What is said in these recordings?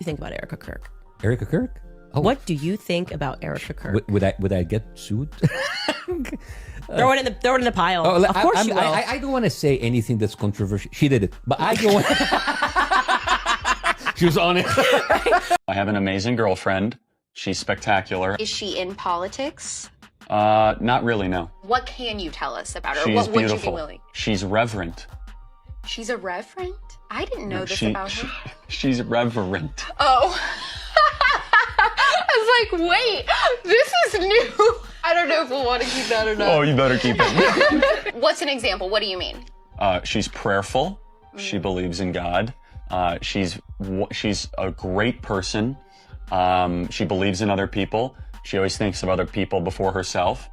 think about Erika Kirk? Erika Kirk? Oh. What do you think about Erika Kirk? Would I get sued? Throw it in the pile. Oh, of course you will. I don't want to say anything that's controversial. She did it, but I don't want. She was on it. I have an amazing girlfriend. She's spectacular. Is she in politics? Not really, no. What can you tell us about her? She's what would beautiful. you be willing? She's reverent. She's a reverend? I didn't know this about her. She's reverent. Oh. I was like, wait, this is new. I don't know if we'll want to keep that or not. Oh, you better keep it. What's an example? What do you mean? She's prayerful. She believes in God. She's a great person. She believes in other people. She always thinks of other people before herself.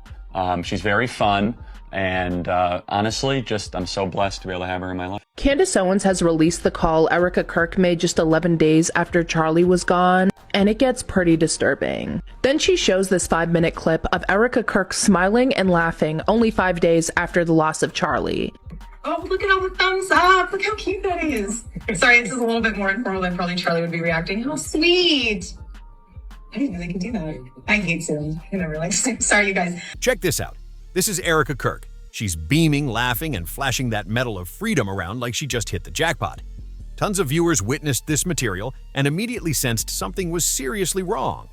She's very fun. And honestly, I'm so blessed to be able to have her in my life. Candace Owens has released the call Erika Kirk made just 11 days after Charlie was gone, and it gets pretty disturbing. Then she shows this 5-minute clip of Erika Kirk smiling and laughing only 5 days after the loss of Charlie. Oh, look at all the thumbs up. Look how cute that is. Sorry, this is a little bit more informal than probably Charlie would be reacting. How sweet. I didn't know they could do that. I hate Zoom. I never realized. Sorry, you guys. Check this out. This is Erika Kirk. She's beaming, laughing, and flashing that medal of freedom around like she just hit the jackpot. Tons of viewers witnessed this material and immediately sensed something was seriously wrong.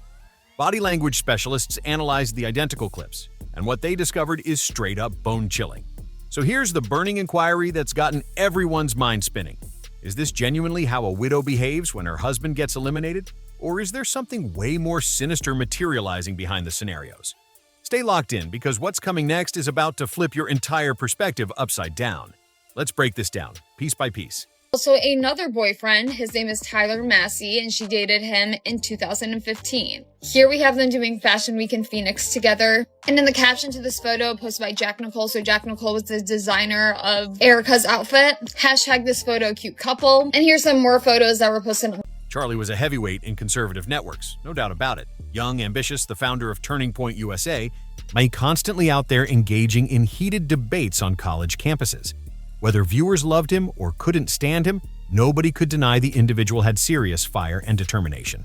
Body language specialists analyzed the identical clips, and what they discovered is straight up bone-chilling. So here's the burning inquiry that's gotten everyone's mind spinning. Is this genuinely how a widow behaves when her husband gets eliminated? Or is there something way more sinister materializing behind the scenarios? Stay locked in, because what's coming next is about to flip your entire perspective upside down. Let's break this down, piece by piece. So another boyfriend, his name is Tyler Massey, and she dated him in 2015. Here we have them doing Fashion Week in Phoenix together. And in the caption to this photo posted by Jack Nicole, so Jack Nicole was the designer of Erika's outfit, hashtag this photo cute couple. And here's some more photos that were posted. Charlie was a heavyweight in conservative networks, no doubt about it. Young, ambitious, the founder of Turning Point USA, may constantly out there engaging in heated debates on college campuses. Whether viewers loved him or couldn't stand him, nobody could deny the individual had serious fire and determination.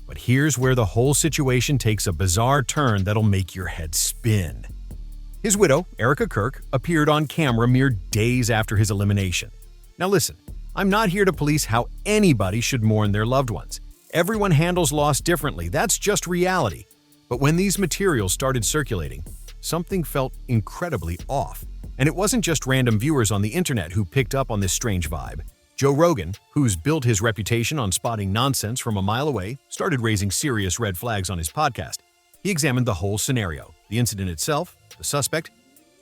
But here's where the whole situation takes a bizarre turn that'll make your head spin. His widow, Erika Kirk, appeared on camera mere days after his elimination. Now listen, I'm not here to police how anybody should mourn their loved ones. Everyone handles loss differently, that's just reality. But when these materials started circulating, something felt incredibly off. And it wasn't just random viewers on the internet who picked up on this strange vibe. Joe Rogan, who's built his reputation on spotting nonsense from a mile away, started raising serious red flags on his podcast. He examined the whole scenario, the incident itself, the suspect,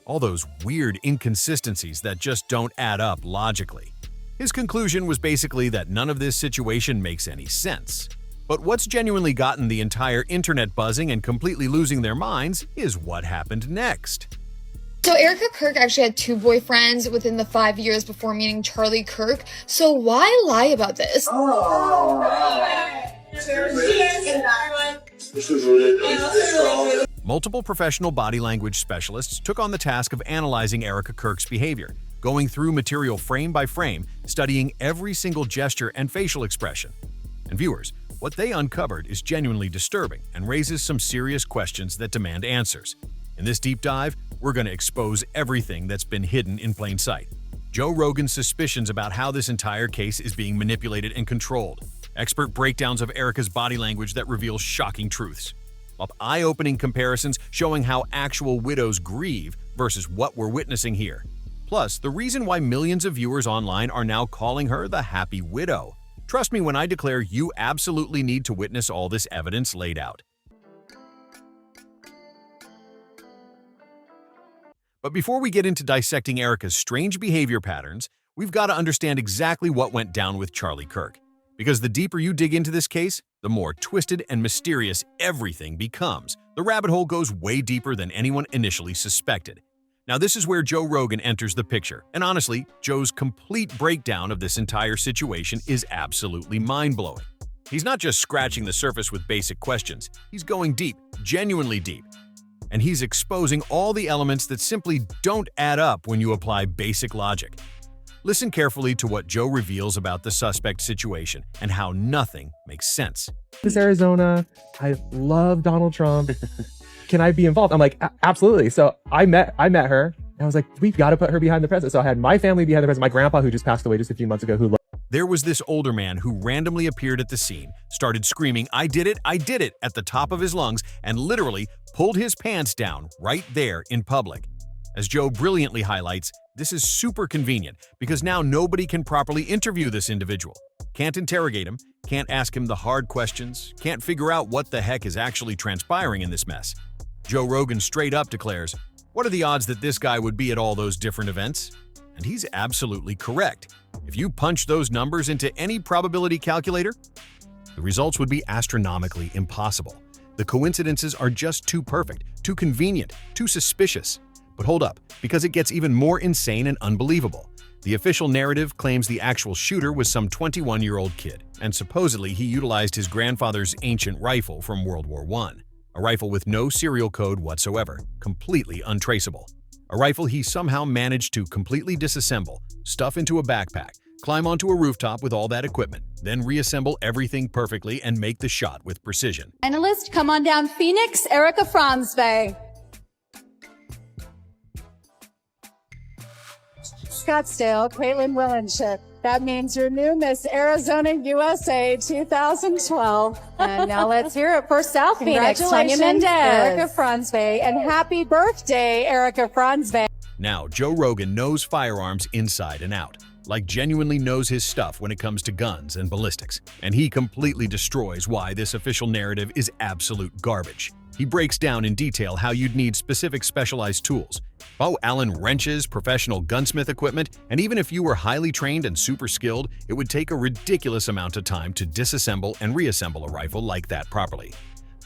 all those weird inconsistencies that just don't add up logically. His conclusion was basically that none of this situation makes any sense. But what's genuinely gotten the entire internet buzzing and completely losing their minds is what happened next. So Erika Kirk actually had 2 boyfriends within the 5 years before meeting Charlie Kirk. So why lie about this? Multiple professional body language specialists took on the task of analyzing Erika Kirk's behavior, going through material frame by frame, studying every single gesture and facial expression. And viewers, what they uncovered is genuinely disturbing and raises some serious questions that demand answers. In this deep dive, we're going to expose everything that's been hidden in plain sight. Joe Rogan's suspicions about how this entire case is being manipulated and controlled. Expert breakdowns of Erika's body language that reveal shocking truths. Eye-opening comparisons showing how actual widows grieve versus what we're witnessing here. Plus, the reason why millions of viewers online are now calling her the Happy Widow. Trust me when I declare you absolutely need to witness all this evidence laid out. But before we get into dissecting Erika's strange behavior patterns, we've got to understand exactly what went down with Charlie Kirk. Because the deeper you dig into this case, the more twisted and mysterious everything becomes. The rabbit hole goes way deeper than anyone initially suspected. Now, this is where Joe Rogan enters the picture, and honestly, Joe's complete breakdown of this entire situation is absolutely mind-blowing. He's not just scratching the surface with basic questions, he's going deep, genuinely deep. And he's exposing all the elements that simply don't add up when you apply basic logic. Listen carefully to what Joe reveals about the suspect situation and how nothing makes sense. This Arizona, I love Donald Trump. Can I be involved? I'm like, absolutely. So I met her and I was like, we've got to put her behind the president. So I had my family behind the president, my grandpa who just passed away just a few months ago, who There was this older man who randomly appeared at the scene, started screaming, I did it, at the top of his lungs, and literally pulled his pants down right there in public. As Joe brilliantly highlights, this is super convenient because now nobody can properly interview this individual. Can't interrogate him, can't ask him the hard questions, can't figure out what the heck is actually transpiring in this mess. Joe Rogan straight up declares, what are the odds that this guy would be at all those different events? And he's absolutely correct. If you punch those numbers into any probability calculator, the results would be astronomically impossible. The coincidences are just too perfect, too convenient, too suspicious. But hold up, because it gets even more insane and unbelievable. The official narrative claims the actual shooter was some 21-year-old kid, and supposedly he utilized his grandfather's ancient rifle from World War I, a rifle with no serial code whatsoever, completely untraceable. A rifle he somehow managed to completely disassemble, stuff into a backpack, climb onto a rooftop with all that equipment, then reassemble everything perfectly and make the shot with precision. Analyst, come on down. Phoenix, Erika Franzwey. Scottsdale, Caitlin Willenship. That means your new Miss Arizona USA 2012. And now let's hear it for South Phoenix. Congratulations, Erika Franzwey, and happy birthday, Erika Franzwey. Now, Joe Rogan knows firearms inside and out, like genuinely knows his stuff when it comes to guns and ballistics, and he completely destroys why this official narrative is absolute garbage. He breaks down in detail how you'd need specific specialized tools, Allen wrenches, professional gunsmith equipment, and even if you were highly trained and super skilled, it would take a ridiculous amount of time to disassemble and reassemble a rifle like that properly.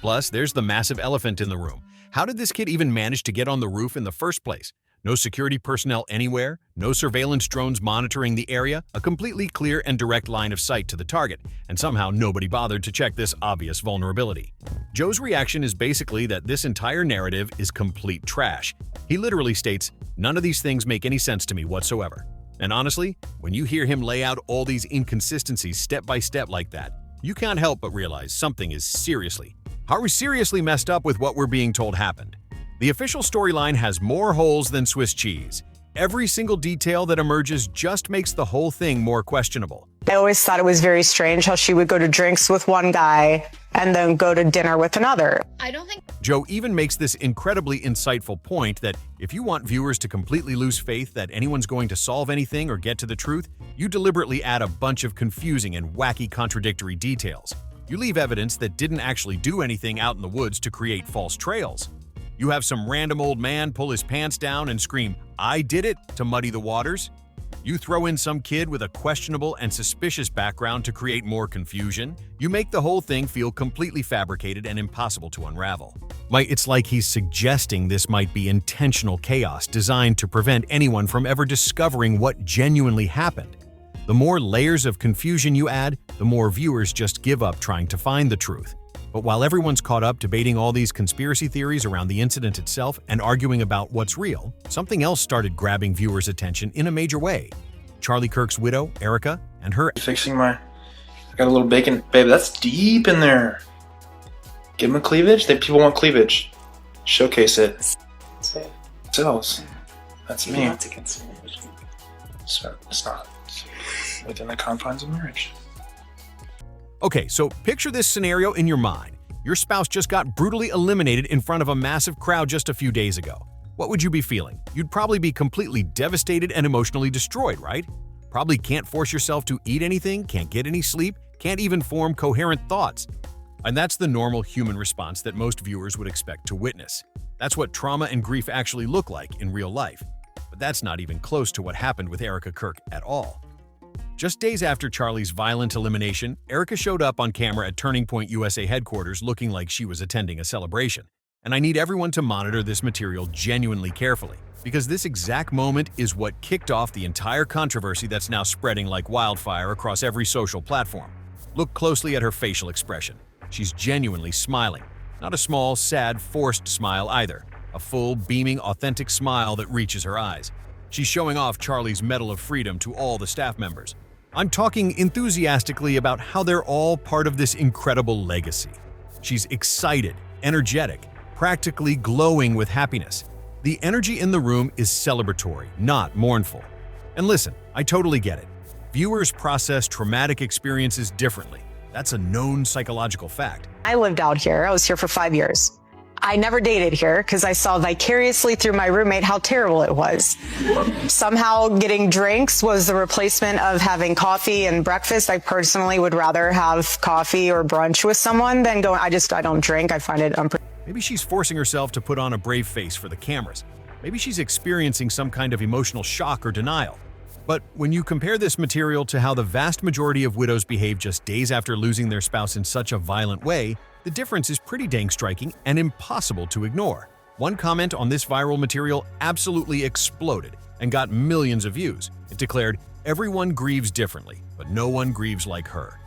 Plus, there's the massive elephant in the room. How did this kid even manage to get on the roof in the first place? No security personnel anywhere, no surveillance drones monitoring the area, a completely clear and direct line of sight to the target, and somehow nobody bothered to check this obvious vulnerability. Joe's reaction is basically that this entire narrative is complete trash. He literally states, "None of these things make any sense to me whatsoever." And honestly, when you hear him lay out all these inconsistencies step by step like that, you can't help but realize something is seriously messed up with what we're being told happened. The official storyline has more holes than Swiss cheese. Every single detail that emerges just makes the whole thing more questionable. I always thought it was very strange how she would go to drinks with one guy and then go to dinner with another. I don't think Joe even makes this incredibly insightful point that if you want viewers to completely lose faith that anyone's going to solve anything or get to the truth, you deliberately add a bunch of confusing and wacky contradictory details. You leave evidence that didn't actually do anything out in the woods to create false trails. You have some random old man pull his pants down and scream, "I did it," to muddy the waters. You throw in some kid with a questionable and suspicious background to create more confusion. You make the whole thing feel completely fabricated and impossible to unravel. It's like he's suggesting this might be intentional chaos designed to prevent anyone from ever discovering what genuinely happened. The more layers of confusion you add, the more viewers just give up trying to find the truth. But while everyone's caught up debating all these conspiracy theories around the incident itself and arguing about what's real, something else started grabbing viewers' attention in a major way. Charlie Kirk's widow, Erika, and her I got a little bacon. Babe, that's deep in there. Give them a cleavage. People want cleavage. Showcase it. Sells. That's me. So it's not within the confines of marriage. Okay, so picture this scenario in your mind. Your spouse just got brutally eliminated in front of a massive crowd just a few days ago. What would you be feeling? You'd probably be completely devastated and emotionally destroyed, right? Probably can't force yourself to eat anything, can't get any sleep, can't even form coherent thoughts. And that's the normal human response that most viewers would expect to witness. That's what trauma and grief actually look like in real life. But that's not even close to what happened with Erika Kirk at all. Just days after Charlie's violent elimination, Erika showed up on camera at Turning Point USA headquarters looking like she was attending a celebration. And I need everyone to monitor this material genuinely carefully, because this exact moment is what kicked off the entire controversy that's now spreading like wildfire across every social platform. Look closely at her facial expression. She's genuinely smiling. Not a small, sad, forced smile either. A full, beaming, authentic smile that reaches her eyes. She's showing off Charlie's Medal of Freedom to all the staff members. I'm talking enthusiastically about how they're all part of this incredible legacy. She's excited, energetic, practically glowing with happiness. The energy in the room is celebratory, not mournful. And listen, I totally get it. Viewers process traumatic experiences differently. That's a known psychological fact. I lived out here. I was here for 5 years. I never dated here because I saw vicariously through my roommate how terrible it was. Somehow getting drinks was the replacement of having coffee and breakfast. I personally would rather have coffee or brunch with someone than going, I don't drink. I find it Maybe she's forcing herself to put on a brave face for the cameras. Maybe she's experiencing some kind of emotional shock or denial. But when you compare this material to how the vast majority of widows behave just days after losing their spouse in such a violent way, the difference is pretty dang striking and impossible to ignore. One comment on this viral material absolutely exploded and got millions of views. It declared, "Everyone grieves differently, but no one grieves like her."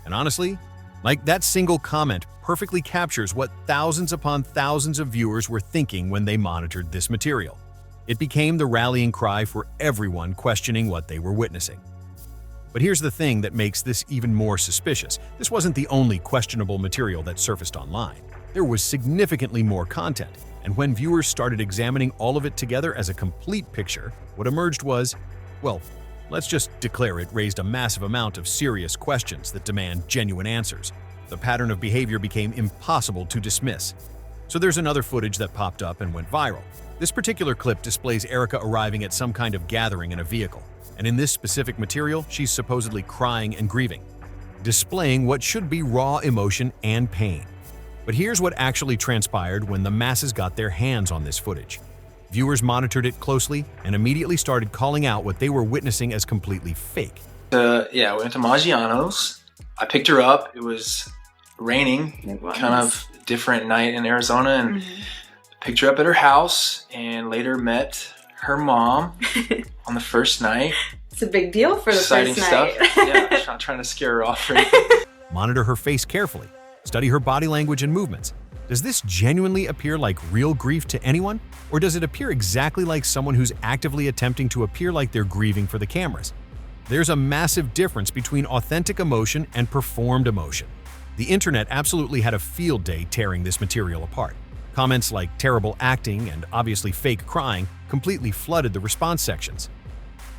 And honestly, like that single comment perfectly captures what thousands upon thousands of viewers were thinking when they monitored this material. It became the rallying cry for everyone questioning what they were witnessing. But here's the thing that makes this even more suspicious. This wasn't the only questionable material that surfaced online. There was significantly more content, and when viewers started examining all of it together as a complete picture, what emerged was, well, let's just declare it raised a massive amount of serious questions that demand genuine answers. The pattern of behavior became impossible to dismiss. So there's another footage that popped up and went viral. This particular clip displays Erika arriving at some kind of gathering in a vehicle. And in this specific material, she's supposedly crying and grieving, displaying what should be raw emotion and pain. But here's what actually transpired when the masses got their hands on this footage. Viewers monitored it closely and immediately started calling out what they were witnessing as completely fake. Yeah, we went to Maggiano's. I picked her up. It was raining, kind of different night in Arizona, and picked her up at her house and later met her mom on the first night. It's a big deal for the Exciting first night. stuff. Yeah, I'm not trying to scare her off or anything. Monitor her face carefully. Study her body language and movements. Does this genuinely appear like real grief to anyone? Or does it appear exactly like someone who's actively attempting to appear like they're grieving for the cameras? There's a massive difference between authentic emotion and performed emotion. The internet absolutely had a field day tearing this material apart. Comments like terrible acting and obviously fake crying completely flooded the response sections.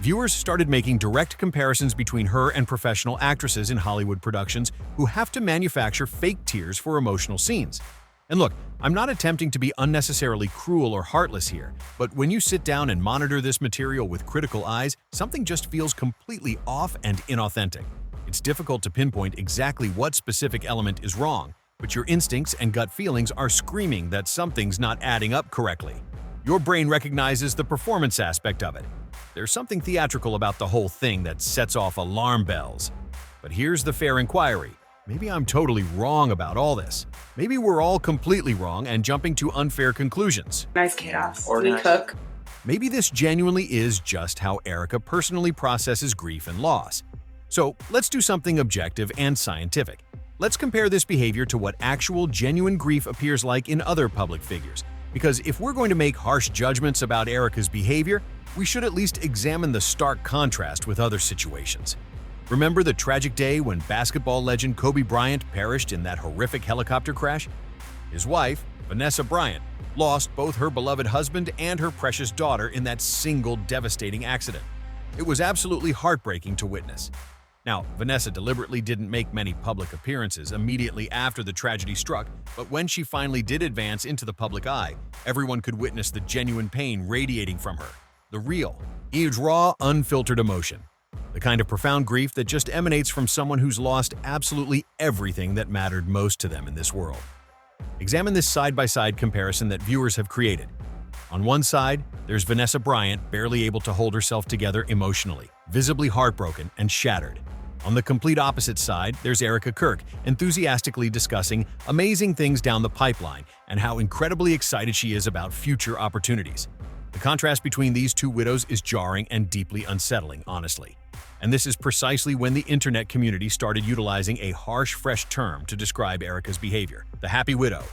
Viewers started making direct comparisons between her and professional actresses in Hollywood productions who have to manufacture fake tears for emotional scenes. And look, I'm not attempting to be unnecessarily cruel or heartless here, but when you sit down and monitor this material with critical eyes, something just feels completely off and inauthentic. It's difficult to pinpoint exactly what specific element is wrong, but your instincts and gut feelings are screaming that something's not adding up correctly. Your brain recognizes the performance aspect of it. There's something theatrical about the whole thing that sets off alarm bells. But here's the fair inquiry. Maybe I'm totally wrong about all this. Maybe we're all completely wrong and jumping to unfair conclusions. Nice chaos. Organized. We cook. Maybe this genuinely is just how Erika personally processes grief and loss. So let's do something objective and scientific. Let's compare this behavior to what actual genuine grief appears like in other public figures. Because if we're going to make harsh judgments about Erika's behavior, we should at least examine the stark contrast with other situations. Remember the tragic day when basketball legend Kobe Bryant perished in that horrific helicopter crash? His wife, Vanessa Bryant, lost both her beloved husband and her precious daughter in that single devastating accident. It was absolutely heartbreaking to witness. Now, Vanessa deliberately didn't make many public appearances immediately after the tragedy struck, but when she finally did advance into the public eye, everyone could witness the genuine pain radiating from her. The real, raw, unfiltered emotion. The kind of profound grief that just emanates from someone who's lost absolutely everything that mattered most to them in this world. Examine this side-by-side comparison that viewers have created. On one side, there's Vanessa Bryant barely able to hold herself together emotionally, visibly heartbroken and shattered. On the complete opposite side, there's Erika Kirk, enthusiastically discussing amazing things down the pipeline and how incredibly excited she is about future opportunities. The contrast between these two widows is jarring and deeply unsettling, honestly. And this is precisely when the internet community started utilizing a harsh, fresh term to describe Erika's behavior, the happy widow.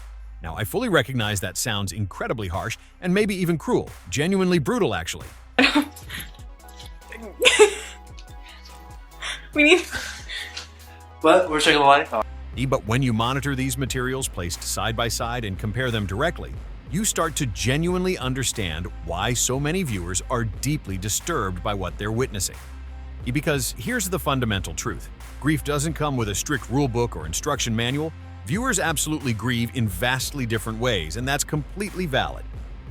Now, I fully recognize that sounds incredibly harsh and maybe even cruel, genuinely brutal, actually. We need. What? We're checking the light? Oh. But when you monitor these materials placed side by side and compare them directly, you start to genuinely understand why so many viewers are deeply disturbed by what they're witnessing. Because here's the fundamental truth. Grief doesn't come with a strict rulebook or instruction manual. Viewers absolutely grieve in vastly different ways, and that's completely valid.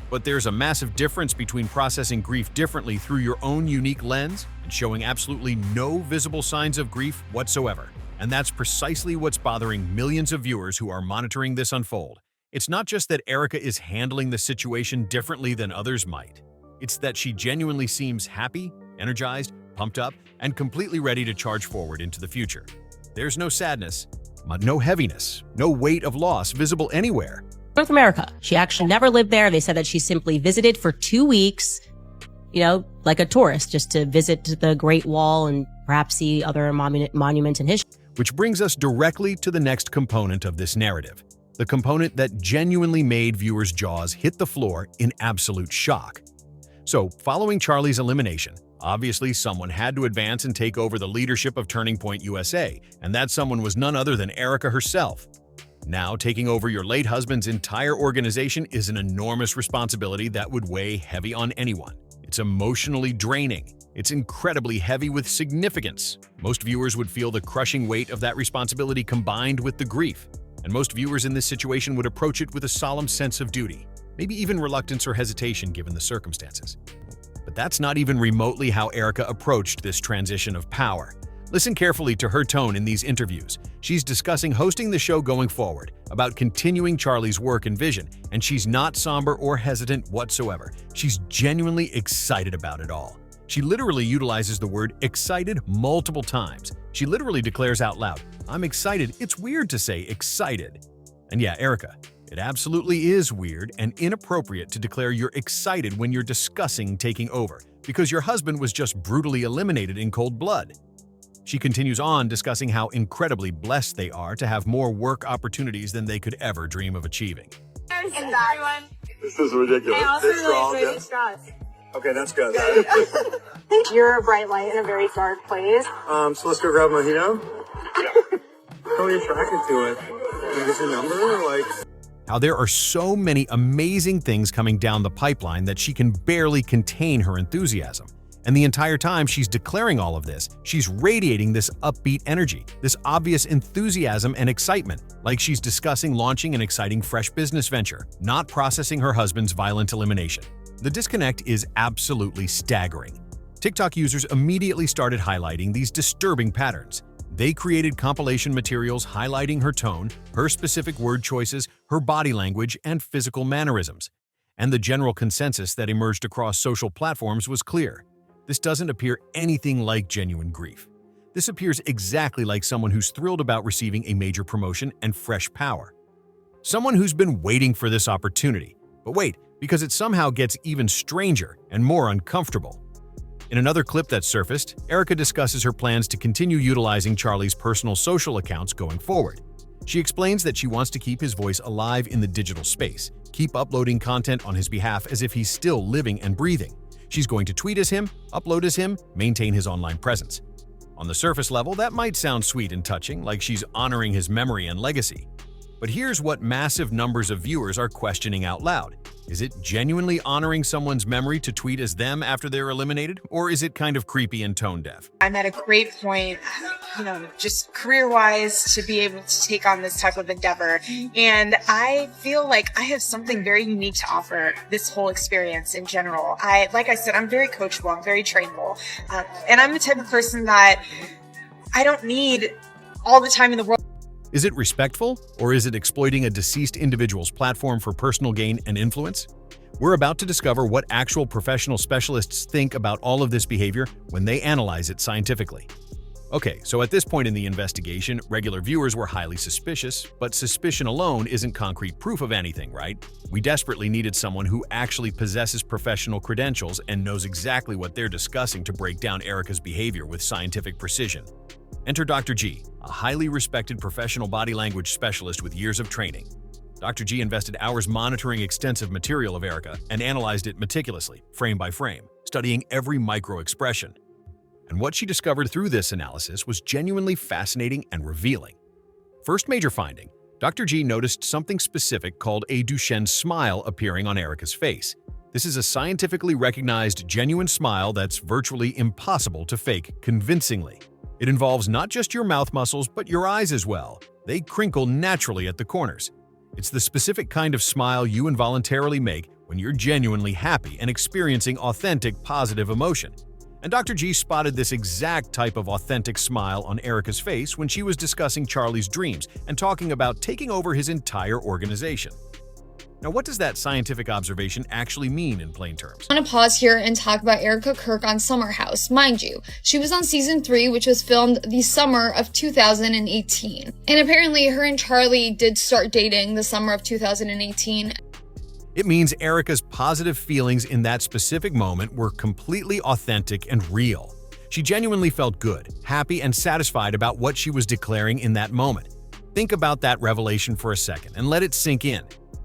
But there's a massive difference between processing grief differently through your own unique lens and showing absolutely no visible signs of grief whatsoever. And that's precisely what's bothering millions of viewers who are monitoring this unfold. It's not just that Erika is handling the situation differently than others might. It's that she genuinely seems happy, energized, pumped up, and completely ready to charge forward into the future. There's no sadness, no heaviness, no weight of loss visible anywhere. North America. She actually never lived there. They said that she simply visited for 2 weeks, like a tourist, just to visit the Great Wall and perhaps see other monuments in history. Which brings us directly to the next component of this narrative, the component that genuinely made viewers' jaws hit the floor in absolute shock. So, following Charlie's elimination, obviously someone had to advance and take over the leadership of Turning Point USA, and that someone was none other than Erika herself. Now, taking over your late husband's entire organization is an enormous responsibility that would weigh heavy on anyone. It's emotionally draining. It's incredibly heavy with significance. Most viewers would feel the crushing weight of that responsibility combined with the grief. And most viewers in this situation would approach it with a solemn sense of duty, maybe even reluctance or hesitation given the circumstances. But that's not even remotely how Erika approached this transition of power. Listen carefully to her tone in these interviews. She's discussing hosting the show going forward, about continuing Charlie's work and vision, and she's not somber or hesitant whatsoever. She's genuinely excited about it all. She literally utilizes the word excited multiple times. She literally declares out loud, "I'm excited." It's weird to say excited. And yeah, Erika, it absolutely is weird and inappropriate to declare you're excited when you're discussing taking over, because your husband was just brutally eliminated in cold blood. She continues on discussing how incredibly blessed they are to have more work opportunities than they could ever dream of achieving. Everyone. This is ridiculous. I also really enjoy these straws. Okay, that's good. You're a bright light in a very dark place. So let's go grab a mojito. How are you attracted to it? Can I get your number? How there are so many amazing things coming down the pipeline that she can barely contain her enthusiasm. And the entire time she's declaring all of this, she's radiating this upbeat energy, this obvious enthusiasm and excitement, like she's discussing launching an exciting fresh business venture, not processing her husband's violent elimination. The disconnect is absolutely staggering. TikTok users immediately started highlighting these disturbing patterns. They created compilation materials highlighting her tone, her specific word choices, her body language, and physical mannerisms. And the general consensus that emerged across social platforms was clear. This doesn't appear anything like genuine grief. This appears exactly like someone who's thrilled about receiving a major promotion and fresh power. Someone who's been waiting for this opportunity. But wait, because it somehow gets even stranger and more uncomfortable. In another clip that surfaced, Erika discusses her plans to continue utilizing Charlie's personal social accounts going forward. She explains that she wants to keep his voice alive in the digital space, keep uploading content on his behalf as if he's still living and breathing. She's going to tweet as him, upload as him, maintain his online presence. On the surface level, that might sound sweet and touching, like she's honoring his memory and legacy. But here's what massive numbers of viewers are questioning out loud. Is it genuinely honoring someone's memory to tweet as them after they're eliminated? Or is it kind of creepy and tone-deaf? I'm at a great point, just career-wise to be able to take on this type of endeavor. And I feel like I have something very unique to offer this whole experience in general. Like I said, I'm very coachable, I'm very trainable. And I'm the type of person that I don't need all the time in the world. Is it respectful, or is it exploiting a deceased individual's platform for personal gain and influence? We're about to discover what actual professional specialists think about all of this behavior when they analyze it scientifically. Okay, so at this point in the investigation, regular viewers were highly suspicious, but suspicion alone isn't concrete proof of anything, right? We desperately needed someone who actually possesses professional credentials and knows exactly what they're discussing to break down Erika's behavior with scientific precision. Enter Dr. G, a highly respected professional body language specialist with years of training. Dr. G invested hours monitoring extensive material of Erika and analyzed it meticulously, frame by frame, studying every micro-expression. And what she discovered through this analysis was genuinely fascinating and revealing. First major finding, Dr. G noticed something specific called a Duchenne smile appearing on Erika's face. This is a scientifically recognized genuine smile that's virtually impossible to fake convincingly. It involves not just your mouth muscles, but your eyes as well. They crinkle naturally at the corners. It's the specific kind of smile you involuntarily make when you're genuinely happy and experiencing authentic positive emotion. And Dr. G spotted this exact type of authentic smile on Erika's face when she was discussing Charlie's dreams and talking about taking over his entire organization. Now, what does that scientific observation actually mean in plain terms? I want to pause here and talk about Erika Kirk on Summer House. Mind you, she was on season 3, which was filmed the summer of 2018. And apparently her and Charlie did start dating the summer of 2018. It means Erika's positive feelings in that specific moment were completely authentic and real. She genuinely felt good, happy, and satisfied about what she was declaring in that moment. Think about that revelation for a second and let it sink in.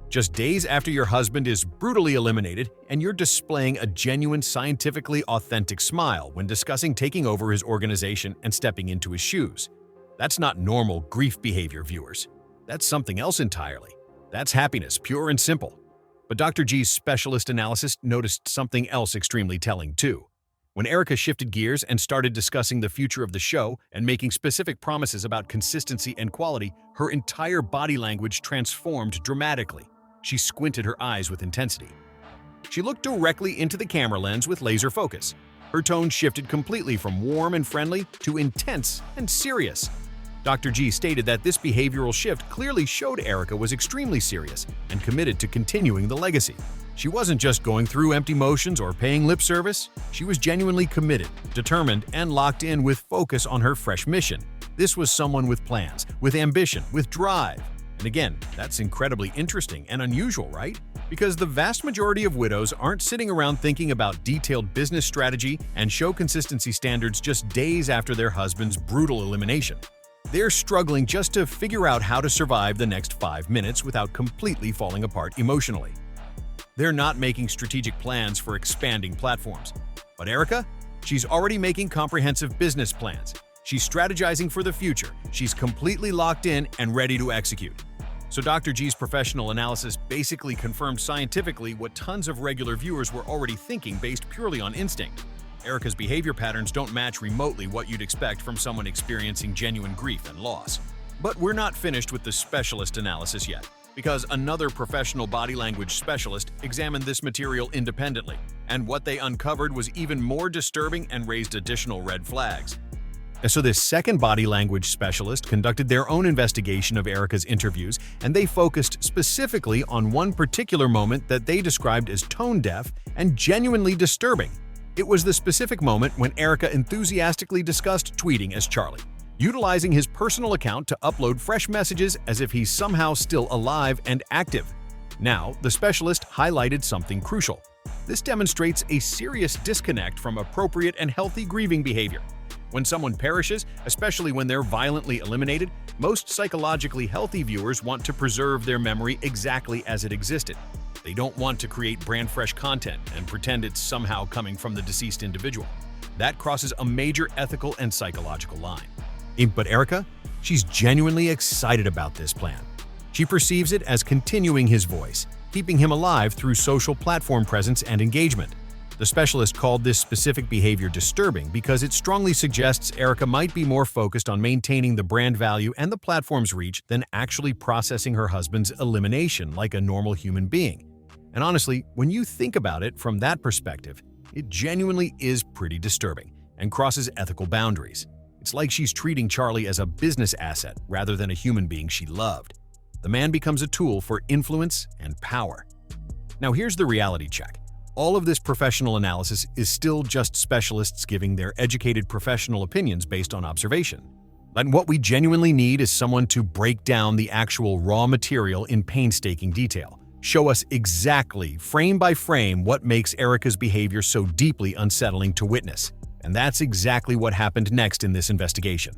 Just days after your husband is brutally eliminated, and you're displaying a genuine, scientifically authentic smile when discussing taking over his organization and stepping into his shoes. That's not normal grief behavior, viewers. That's something else entirely. That's happiness, pure and simple. But Dr. G's specialist analysis noticed something else extremely telling, too. When Erika shifted gears and started discussing the future of the show and making specific promises about consistency and quality, her entire body language transformed dramatically. She squinted her eyes with intensity. She looked directly into the camera lens with laser focus. Her tone shifted completely from warm and friendly to intense and serious. Dr. G stated that this behavioral shift clearly showed Erika was extremely serious and committed to continuing the legacy. She wasn't just going through empty motions or paying lip service. She was genuinely committed, determined, and locked in with focus on her fresh mission. This was someone with plans, with ambition, with drive. And again, that's incredibly interesting and unusual, right? Because the vast majority of widows aren't sitting around thinking about detailed business strategy and show consistency standards just days after their husband's brutal elimination. They're struggling just to figure out how to survive the next 5 minutes without completely falling apart emotionally. They're not making strategic plans for expanding platforms. But Erika, she's already making comprehensive business plans. She's strategizing for the future. She's completely locked in and ready to execute. So Dr. G's professional analysis basically confirmed scientifically what tons of regular viewers were already thinking based purely on instinct. Erika's behavior patterns don't match remotely what you'd expect from someone experiencing genuine grief and loss. But we're not finished with the specialist analysis yet, because another professional body language specialist examined this material independently, and what they uncovered was even more disturbing and raised additional red flags. So this second body language specialist conducted their own investigation of Erika's interviews, and they focused specifically on one particular moment that they described as tone-deaf and genuinely disturbing. It was the specific moment when Erika enthusiastically discussed tweeting as Charlie, utilizing his personal account to upload fresh messages as if he's somehow still alive and active. Now, the specialist highlighted something crucial. This demonstrates a serious disconnect from appropriate and healthy grieving behavior. When someone perishes, especially when they're violently eliminated, most psychologically healthy viewers want to preserve their memory exactly as it existed. They don't want to create brand-fresh content and pretend it's somehow coming from the deceased individual. That crosses a major ethical and psychological line. But Erika, she's genuinely excited about this plan. She perceives it as continuing his voice, keeping him alive through social platform presence and engagement. The specialist called this specific behavior disturbing because it strongly suggests Erika might be more focused on maintaining the brand value and the platform's reach than actually processing her husband's elimination like a normal human being. And honestly, when you think about it from that perspective, it genuinely is pretty disturbing and crosses ethical boundaries. It's like she's treating Charlie as a business asset rather than a human being she loved. The man becomes a tool for influence and power. Now here's the reality check. All of this professional analysis is still just specialists giving their educated professional opinions based on observation. And what we genuinely need is someone to break down the actual raw material in painstaking detail, show us exactly, frame by frame, what makes Erika's behavior so deeply unsettling to witness. And that's exactly what happened next in this investigation.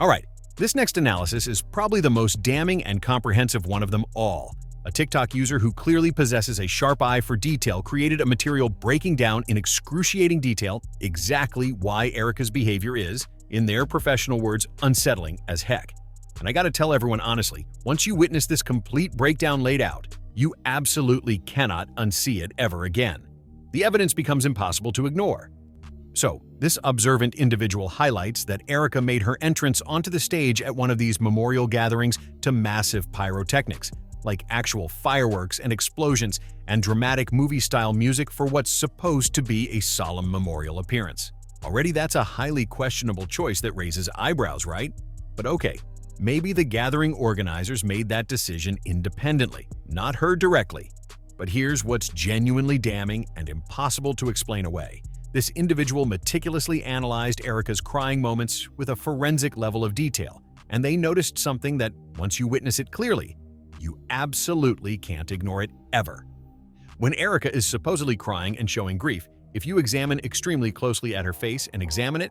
All right, this next analysis is probably the most damning and comprehensive one of them all. A TikTok user who clearly possesses a sharp eye for detail created a material breaking down in excruciating detail exactly why Erika's behavior is, in their professional words, unsettling as heck. And I gotta tell everyone honestly, once you witness this complete breakdown laid out, you absolutely cannot unsee it ever again. The evidence becomes impossible to ignore. So, this observant individual highlights that Erika made her entrance onto the stage at one of these memorial gatherings to massive pyrotechnics, like actual fireworks and explosions and dramatic movie-style music for what's supposed to be a solemn memorial appearance. Already that's a highly questionable choice that raises eyebrows, right? But okay, maybe the gathering organizers made that decision independently, not her directly. But here's what's genuinely damning and impossible to explain away. This individual meticulously analyzed Erika's crying moments with a forensic level of detail, and they noticed something that, once you witness it clearly, you absolutely can't ignore it ever. When Erika is supposedly crying and showing grief, if you examine extremely closely at her face and examine it,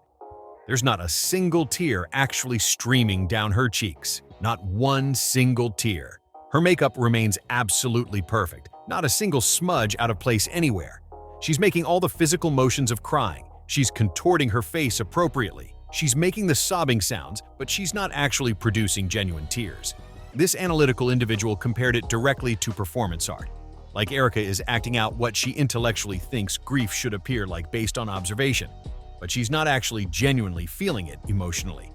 there's not a single tear actually streaming down her cheeks. Not one single tear. Her makeup remains absolutely perfect. Not a single smudge out of place anywhere. She's making all the physical motions of crying. She's contorting her face appropriately. She's making the sobbing sounds, but she's not actually producing genuine tears. This analytical individual compared it directly to performance art. Like Erika is acting out what she intellectually thinks grief should appear like based on observation, but she's not actually genuinely feeling it emotionally.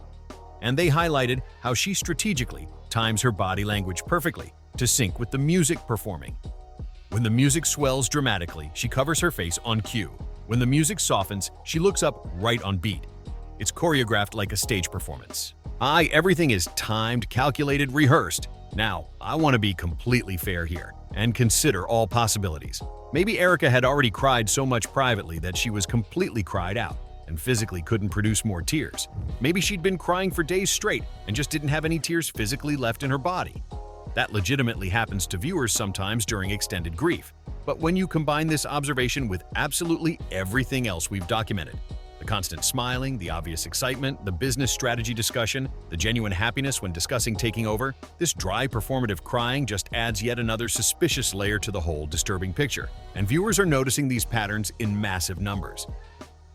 And they highlighted how she strategically times her body language perfectly to sync with the music performing. When the music swells dramatically, she covers her face on cue. When the music softens, she looks up right on beat. It's choreographed like a stage performance. Everything is timed, calculated, rehearsed. Now, I want to be completely fair here and consider all possibilities. Maybe Erika had already cried so much privately that she was completely cried out and physically couldn't produce more tears. Maybe she'd been crying for days straight and just didn't have any tears physically left in her body. That legitimately happens to viewers sometimes during extended grief. But when you combine this observation with absolutely everything else we've documented, the constant smiling, the obvious excitement, the business strategy discussion, the genuine happiness when discussing taking over, this dry performative crying just adds yet another suspicious layer to the whole disturbing picture. And viewers are noticing these patterns in massive numbers.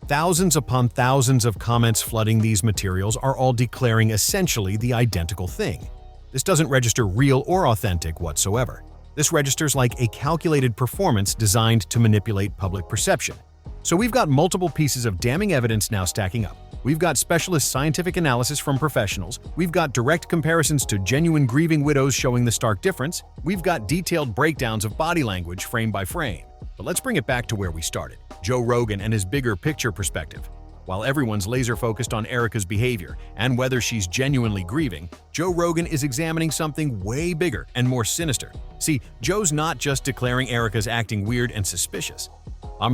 Thousands upon thousands of comments flooding these materials are all declaring essentially the identical thing. This doesn't register real or authentic whatsoever. This registers like a calculated performance designed to manipulate public perception. So we've got multiple pieces of damning evidence now stacking up. We've got specialist scientific analysis from professionals. We've got direct comparisons to genuine grieving widows showing the stark difference. We've got detailed breakdowns of body language frame by frame. But let's bring it back to where we started. Joe Rogan and his bigger picture perspective. While everyone's laser-focused on Erika's behavior and whether she's genuinely grieving, Joe Rogan is examining something way bigger and more sinister. See, Joe's not just declaring Erika's acting weird and suspicious.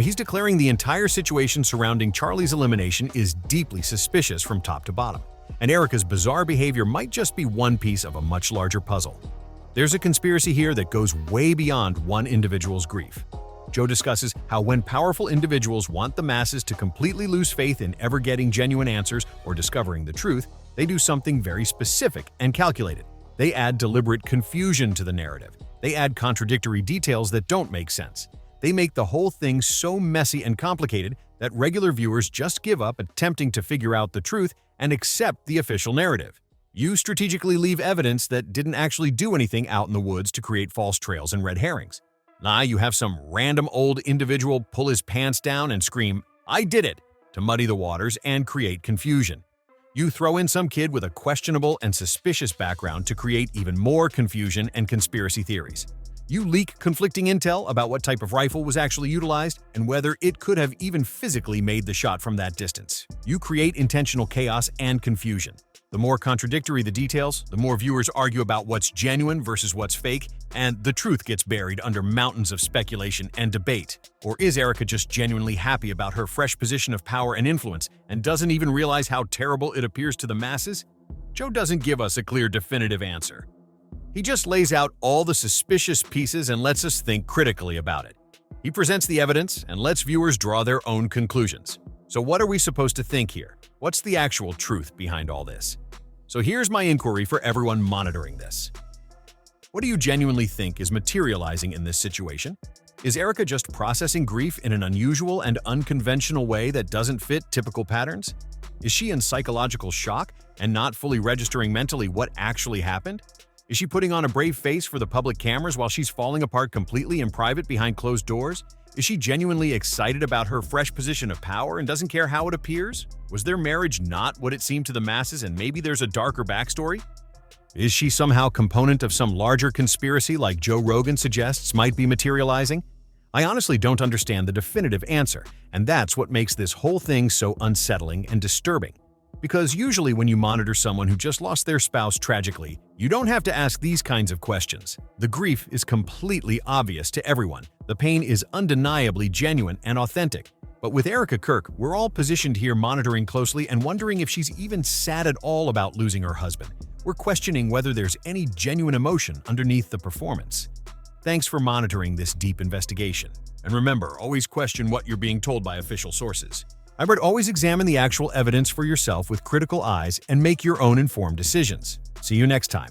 He's declaring the entire situation surrounding Charlie's elimination is deeply suspicious from top to bottom, and Erika's bizarre behavior might just be one piece of a much larger puzzle. There's a conspiracy here that goes way beyond one individual's grief. Joe discusses how when powerful individuals want the masses to completely lose faith in ever getting genuine answers or discovering the truth, they do something very specific and calculated. They add deliberate confusion to the narrative. They add contradictory details that don't make sense. They make the whole thing so messy and complicated that regular viewers just give up attempting to figure out the truth and accept the official narrative. You strategically leave evidence that didn't actually do anything out in the woods to create false trails and red herrings. You have some random old individual pull his pants down and scream, "I did it," to muddy the waters and create confusion. You throw in some kid with a questionable and suspicious background to create even more confusion and conspiracy theories. You leak conflicting intel about what type of rifle was actually utilized and whether it could have even physically made the shot from that distance. You create intentional chaos and confusion. The more contradictory the details, the more viewers argue about what's genuine versus what's fake, and the truth gets buried under mountains of speculation and debate. Or is Erika just genuinely happy about her fresh position of power and influence and doesn't even realize how terrible it appears to the masses? Joe doesn't give us a clear definitive answer. He just lays out all the suspicious pieces and lets us think critically about it. He presents the evidence and lets viewers draw their own conclusions. So what are we supposed to think here? What's the actual truth behind all this? So here's my inquiry for everyone monitoring this. What do you genuinely think is materializing in this situation? Is Erika just processing grief in an unusual and unconventional way that doesn't fit typical patterns? Is she in psychological shock and not fully registering mentally what actually happened? Is she putting on a brave face for the public cameras while she's falling apart completely in private behind closed doors? Is she genuinely excited about her fresh position of power and doesn't care how it appears? Was their marriage not what it seemed to the masses, and maybe there's a darker backstory? Is she somehow component of some larger conspiracy like Joe Rogan suggests might be materializing? I honestly don't understand the definitive answer, and that's what makes this whole thing so unsettling and disturbing. Because usually when you monitor someone who just lost their spouse tragically, you don't have to ask these kinds of questions. The grief is completely obvious to everyone. The pain is undeniably genuine and authentic. But with Erika Kirk, we're all positioned here monitoring closely and wondering if she's even sad at all about losing her husband. We're questioning whether there's any genuine emotion underneath the performance. Thanks for monitoring this deep investigation. And remember, always question what you're being told by official sources. I would always examine the actual evidence for yourself with critical eyes and make your own informed decisions. See you next time.